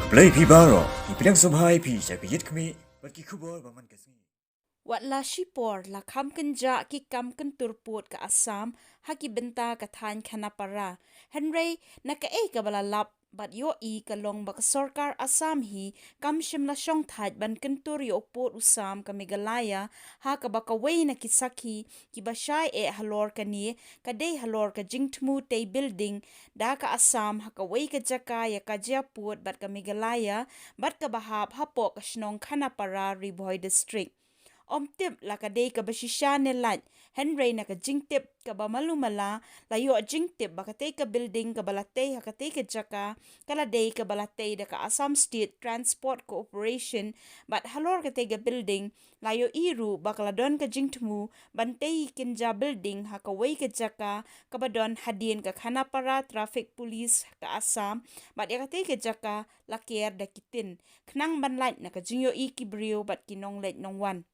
Play Pibaro, Ipidang Subhai Pi, Shakit Kmi, but Kikubo, Baman Kasi. Wat la shipor la kam kenja ki kam Kyntur put ka Assam haki benta ka than Khanapara. Henry na ka ka bala lap bat yo ka long bak sorkar Assam hi kam shim la shong thaj ban Kyntur yo put usam ka Meghlaya ha ka baka wei na kisaki ki bashai halor ka ni ka dei halor ka jingtmu te building da ka Assam ha ka wei ka Jaka ya ka jia put bat ka Meghlaya bat ka bahap hapo ka shnong Khanapara Riboy district. Om tip la ka dei ka bashisha ne laj Henry na ka jing tip ka ba malumala la yo jing tip ba ka te ka building ka balate ha ka te ka Jaka kala dei ka balate da ka Assam State Transport Corporation but halor ka te ka building la yo iru ba kala don ka jing tmu bante kinja building ha ka wei ka Jaka ka ba don hadien ka Khanapara Traffic Police ka Assam but ya ka te ka Jaka la kier da kitin knang ban laj na ka jing yo kibrio bat kinong lej nong wan.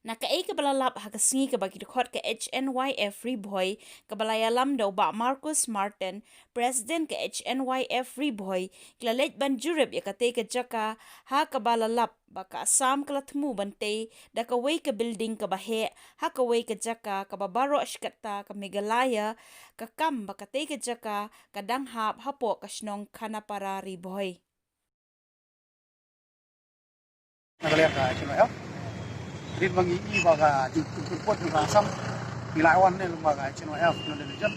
Naka ka balalap hakasingi ka bagi dekot ka Hnyf Riboy ka balayalam daw ba Marcus Martin, President ka Hnyf Riboy, kilalet ban Jurip ya ka ka Jaka ha ka balalap ba ka Assam kalatmu bante da ka way ka building ka bahe ha ka way ka Jaka ka babaro ashkata ka Meghlaya ka kam ba ka ka Jaka ka danghap hapo ka shnong Khanapara Riboy. Meghlaya ka Hnyf rin bangi baga jukut juga Assam Meghlaya ne baga Hnyf no le jan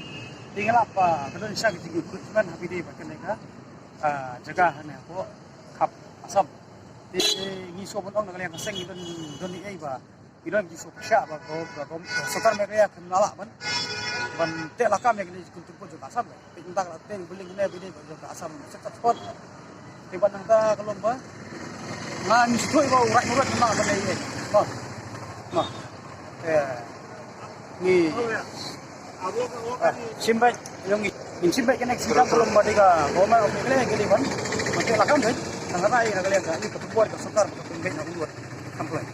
tinggal apa kadon isa jukut kan habi de bakan ka jaga ne ko kap Assam di ngiso bon on Meghlaya ka seng don ni ai ba idon ngiso sha ba ko sokar Meghlaya kan nala ban te la kam ne jukut juga Assam tindak la te buling ne bi de juga Assam sekat spot tiba nang ta kalom ba ngan soi ba urat urat na ba ne ba ni simbai yung simbai kena sidang belum badika goma okle geli ban mate lakam deh nang rai nagale ga ni ketubuat ke sokar ke pembek na buat sampai